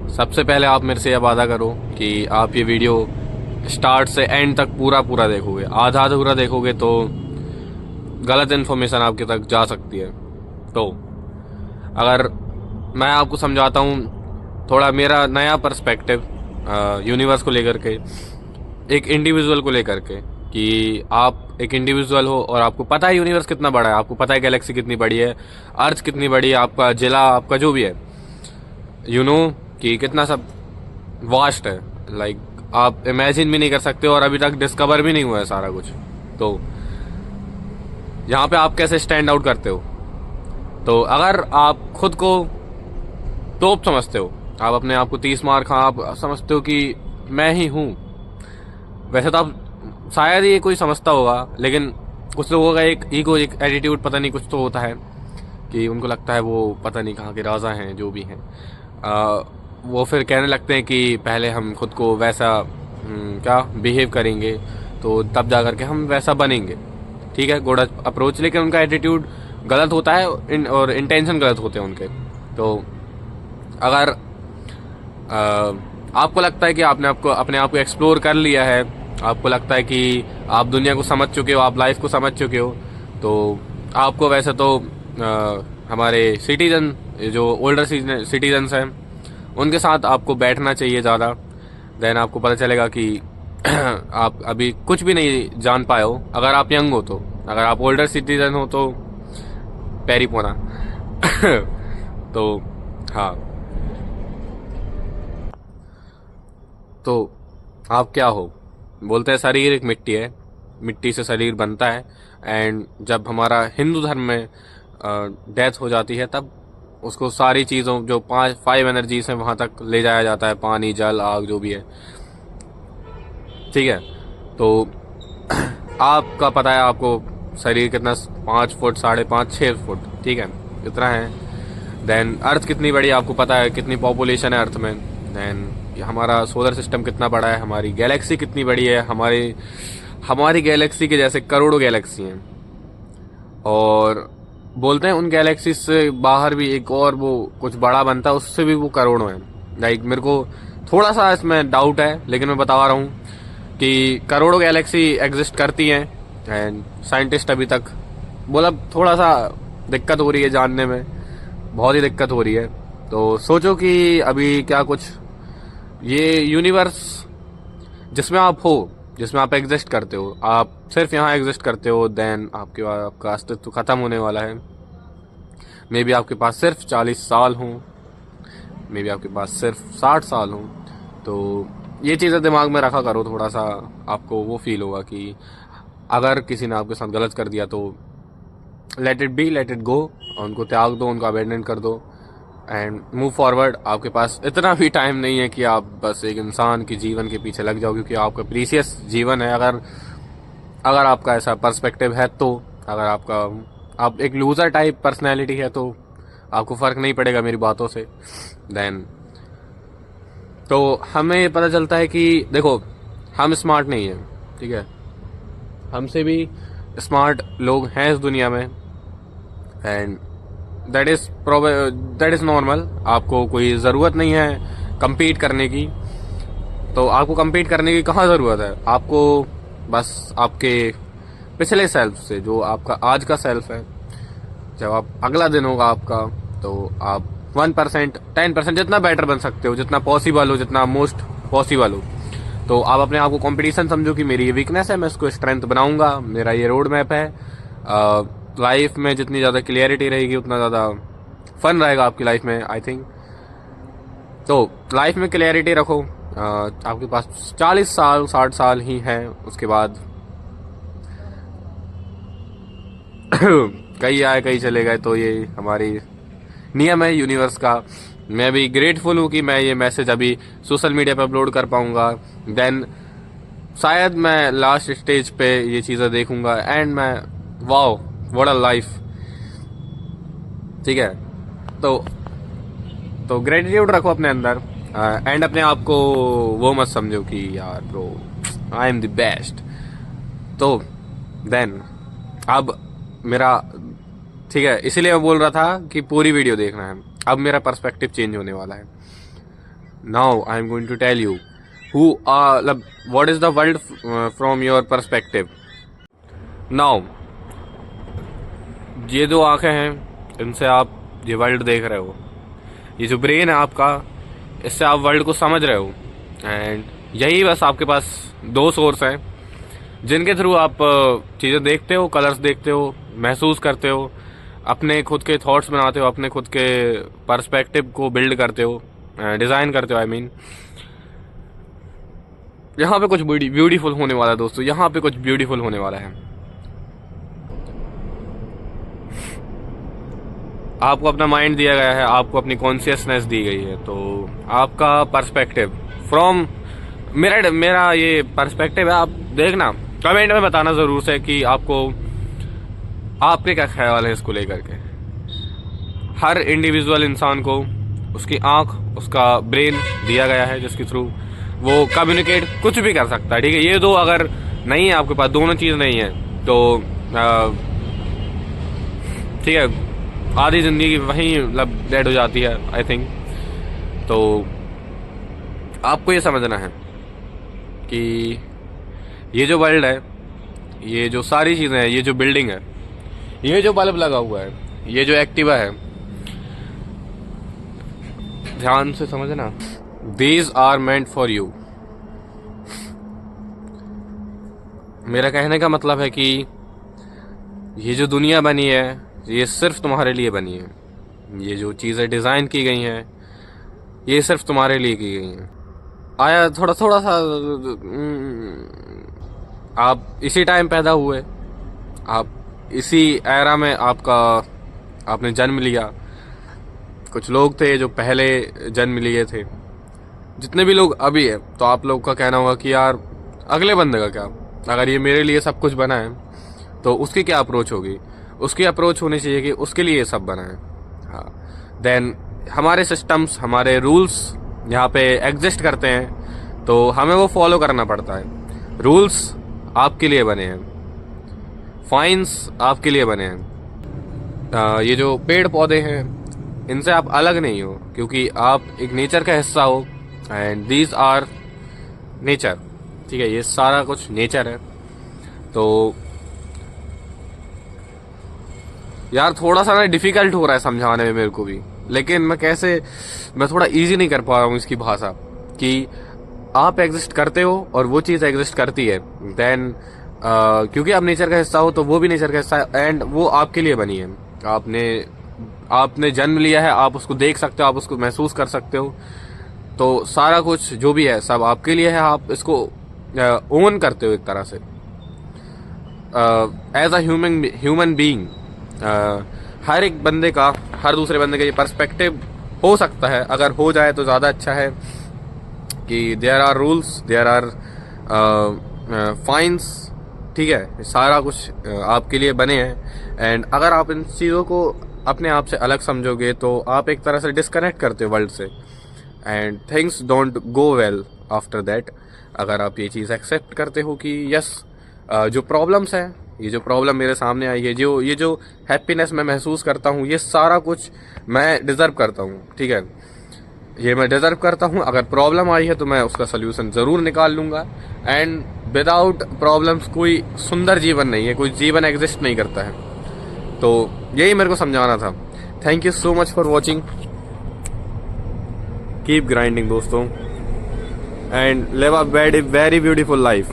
सबसे पहले आप मेरे से यह वादा करो कि आप ये वीडियो स्टार्ट से एंड तक पूरा पूरा देखोगे। आधा अधूरा देखोगे तो गलत इन्फॉर्मेशन आपके तक जा सकती है। तो अगर मैं आपको समझाता हूँ थोड़ा मेरा नया पर्सपेक्टिव यूनिवर्स को लेकर के, एक इंडिविजुअल को लेकर के, कि आप एक इंडिविजुअल हो और आपको पता है यूनिवर्स कितना बड़ा है, आपको पता है गैलेक्सी कितनी बड़ी है, अर्थ कितनी बड़ी है, आपका जिला, आपका जो भी है, यू नो कि कितना सब वास्ट है। लाइक आप इमेजिन भी नहीं कर सकते और अभी तक डिस्कवर भी नहीं हुआ है सारा कुछ। तो यहाँ पे आप कैसे स्टैंड आउट करते हो? तो अगर आप खुद को टॉप समझते हो, आप अपने आप को 30 मार्क, हाँ आप समझते हो कि मैं ही हूँ, वैसे तो आप शायद ये कोई समझता होगा, लेकिन कुछ लोगों का एक ईगो, एक एटीट्यूड, पता नहीं कुछ तो होता है कि उनको लगता है वो पता नहीं कहाँ के राजा हैं, जो भी हैं। वो फिर कहने लगते हैं कि पहले हम खुद को वैसा क्या बिहेव करेंगे तो तब जा करके हम वैसा बनेंगे। ठीक है, गुड अप्रोच, लेकिन उनका एटीट्यूड गलत होता है और इंटेंशन गलत होते हैं उनके। तो अगर आपको लगता है कि आपने अपने आप को एक्सप्लोर कर लिया है, आपको लगता है कि आप दुनिया को समझ चुके हो, आप लाइफ को समझ चुके हो, तो आपको वैसे तो हमारे सिटीजन, जो ओल्डर सिटीजन्स हैं, उनके साथ आपको बैठना चाहिए ज़्यादा। देन आपको पता चलेगा कि आप अभी कुछ भी नहीं जान पाए हो। अगर आप यंग हो तो, अगर आप ओल्डर सिटीजन हो तो पैरी पोना। तो हाँ, तो आप क्या हो? बोलते हैं शरीर एक मिट्टी है, मिट्टी से शरीर बनता है। एंड जब हमारा हिंदू धर्म में डेथ हो जाती है, तब उसको सारी चीज़ों, जो 5 एनर्जीज हैं, वहाँ तक ले जाया जाता है, पानी, जल, आग, जो भी है। ठीक है, तो आपका पता है आपको शरीर कितना, 5 फुट, 5.5, 6 फुट, ठीक है, इतना है। देन अर्थ कितनी बड़ी, आपको पता है कितनी पॉपुलेशन है अर्थ में। देन हमारा सोलर सिस्टम कितना बड़ा है, हमारी गैलेक्सी कितनी बड़ी है, हमारी गैलेक्सी के जैसे करोड़ों गैलेक्सी हैं। और बोलते हैं उन गैलेक्सी से बाहर भी एक और वो कुछ बड़ा बनता है, उससे भी वो करोड़ों हैं। लाइक मेरे को थोड़ा सा इसमें डाउट है, लेकिन मैं बता रहा हूँ कि करोड़ों गैलेक्सी एग्जिस्ट करती हैं। एंड साइंटिस्ट अभी तक बोला, थोड़ा सा दिक्कत हो रही है जानने में, बहुत ही दिक्कत हो रही है। तो सोचो कि अभी क्या कुछ ये यूनिवर्स जिसमें आप हो, जिसमें आप एग्जिस्ट करते हो, आप सिर्फ यहाँ एग्जिस्ट करते हो, देन आपका अस्तित्व खत्म होने वाला है। मे बी आपके पास सिर्फ 40 साल हों, मे बी आपके पास सिर्फ 60 साल हों। तो ये चीज़ें दिमाग में रखा करो, थोड़ा सा आपको वो फील होगा कि अगर किसी ने आपके साथ गलत कर दिया तो let it be, let it go, उनको त्याग दो, उनको अबेंडन कर दो एंड मूव फॉरवर्ड। आपके पास इतना भी टाइम नहीं है कि आप बस एक इंसान के जीवन के पीछे लग जाओ, क्योंकि आपका प्रीसियस जीवन है। अगर आपका ऐसा पर्सपेक्टिव है तो, अगर आप एक लूजर टाइप पर्सनैलिटी है तो आपको फ़र्क नहीं पड़ेगा मेरी बातों से। देन तो हमें ये पता चलता है कि देखो, हम स्मार्ट नहीं हैं, ठीक है, हमसे भी स्मार्ट लोग हैं इस दुनिया में। And that is normal. आपको कोई ज़रूरत नहीं है compete करने की। तो आपको compete करने की कहाँ ज़रूरत है? आपको बस आपके पिछले सेल्फ से, जो आपका आज का सेल्फ है, जब आप अगला दिन होगा आपका, तो आप 1%, 10% जितना बेटर बन सकते हो, जितना पॉसिबल हो, जितना मोस्ट पॉसिबल हो। तो आप अपने आप को कंपटीशन समझो कि मेरी ये वीकनेस है, मैं इसको स्ट्रेंथ बनाऊंगा, मेरा ये रोड मैप है। लाइफ में जितनी ज़्यादा क्लियरिटी रहेगी उतना ज़्यादा फन रहेगा आपकी लाइफ में, आई थिंक। तो लाइफ में क्लियरिटी रखो। आपके पास 40 साल, 60 साल ही हैं, उसके बाद कई आए कई चले गए। तो ये हमारी नियम है यूनिवर्स का। मैं भी ग्रेटफुल हूँ कि मैं ये मैसेज अभी सोशल मीडिया पे अपलोड कर पाऊंगा। देन शायद मैं लास्ट स्टेज पे ये चीज़ें देखूंगा एंड मैं, वाओ व्हाट अ लाइफ। ठीक है, तो ग्रेटिट्यूड रखो अपने अंदर। एंड अपने आप को वो मत समझो कि यार bro I am the best. तो देन अब मेरा, ठीक है, इसीलिए मैं बोल रहा था कि पूरी वीडियो देखना है। अब मेरा पर्सपेक्टिव चेंज होने वाला है। Now I am going to tell you who what is the world from your perspective. Now ये दो आंखें हैं, इनसे आप ये वर्ल्ड देख रहे हो, ये जो ब्रेन है आपका, इससे आप वर्ल्ड को समझ रहे हो, एंड यही बस आपके पास दो सोर्स हैं जिनके थ्रू आप चीज़ें देखते हो, कलर्स देखते हो, महसूस करते हो, अपने खुद के थॉट्स बनाते हो, अपने खुद के पर्सपेक्टिव को बिल्ड करते हो, डिज़ाइन करते हो। आई मीन यहाँ पे कुछ ब्यूटीफुल होने वाला है दोस्तों, यहाँ पे कुछ ब्यूटीफुल होने वाला है। आपको अपना माइंड दिया गया है, आपको अपनी कॉन्शियसनेस दी गई है, तो आपका पर्सपेक्टिव फ्रॉम मेरा ये पर्सपेक्टिव है। आप देखना, कमेंट में बताना ज़रूर से कि आपके क्या ख्याल है इसको लेकर के। हर इंडिविजुअल इंसान को उसकी आँख, उसका ब्रेन दिया गया है जिसके थ्रू वो कम्युनिकेट कुछ भी कर सकता है, ठीक है। ये दो अगर नहीं है आपके पास, दोनों चीज़ नहीं है, तो ठीक है, आधी ज़िंदगी वहीं मतलब डेड हो जाती है आई थिंक। तो आपको ये समझना है कि ये जो वर्ल्ड है, ये जो सारी चीज़ें हैं, ये जो बिल्डिंग है, ये जो बल्ब लगा हुआ है, ये जो एक्टिवा है, ध्यान से समझना, These are meant for you. मेरा कहने का मतलब है कि ये जो दुनिया बनी है, ये सिर्फ तुम्हारे लिए बनी है। ये जो चीज़ें डिज़ाइन की गई हैं, ये सिर्फ तुम्हारे लिए की गई हैं। आया थोड़ा सा आप इसी टाइम पैदा हुए, आप इसी एरा में आपने जन्म लिया। कुछ लोग थे जो पहले जन्म लिए थे, जितने भी लोग अभी है, तो आप लोग का कहना होगा कि यार अगले बंदे का क्या, अगर ये मेरे लिए सब कुछ बना है तो उसकी क्या अप्रोच होगी। उसकी अप्रोच होनी चाहिए कि उसके लिए ये सब बना है। हाँ, देन हमारे सिस्टम्स, हमारे रूल्स यहाँ पे एग्जिस्ट करते हैं, तो हमें वो फॉलो करना पड़ता है। रूल्स आपके लिए बने हैं, फाइन्स आपके लिए बने हैं। ये जो पेड़ पौधे हैं, इनसे आप अलग नहीं हो, क्योंकि आप एक नेचर का हिस्सा हो, एंड दीज आर नेचर, ठीक है। ये सारा कुछ नेचर है। तो यार थोड़ा सा ना डिफ़िकल्ट हो रहा है समझाने में मेरे को भी, लेकिन मैं थोड़ा इजी नहीं कर पा रहा हूँ इसकी भाषा, कि आप एग्जिस्ट करते हो और वो चीज़ एग्जिस्ट करती है। देन क्योंकि आप नेचर का हिस्सा हो, तो वो भी नेचर का हिस्सा है, एंड वो आपके लिए बनी है। आपने जन्म लिया है, आप उसको देख सकते हो, आप उसको महसूस कर सकते हो। तो सारा कुछ जो भी है सब आपके लिए है, आप इसको ओन करते हो एक तरह से। एज अ ह्यूमन बीइंग, हर एक बंदे का, हर दूसरे बंदे का ये पर्सपेक्टिव हो सकता है। अगर हो जाए तो ज़्यादा अच्छा है कि there are rules, there are fines, ठीक है। सारा कुछ आपके लिए बने हैं, एंड अगर आप इन चीज़ों को अपने आप से अलग समझोगे तो आप एक तरह से डिस्कनेक्ट करते हो वर्ल्ड से, and things don't go well after that. अगर आप ये चीज़ एक्सेप्ट करते हो कि यस, जो प्रॉब्लम्स हैं, ये जो प्रॉब्लम मेरे सामने आई है, ये जो हैप्पीनेस मैं महसूस करता हूँ, ये सारा कुछ मैं डिज़र्व करता हूँ, ठीक है। ये मैं डिज़र्व करता हूँ। अगर प्रॉब्लम आई है तो मैं उसका सल्यूशन ज़रूर निकाल लूँगा, एंड विदाउट प्रॉब्लम्स कोई सुंदर जीवन नहीं है, कोई जीवन एग्जिस्ट नहीं करता है। तो यही मेरे को समझाना था। Thank you so much for watching, keep grinding दोस्तों, and live a very beautiful life.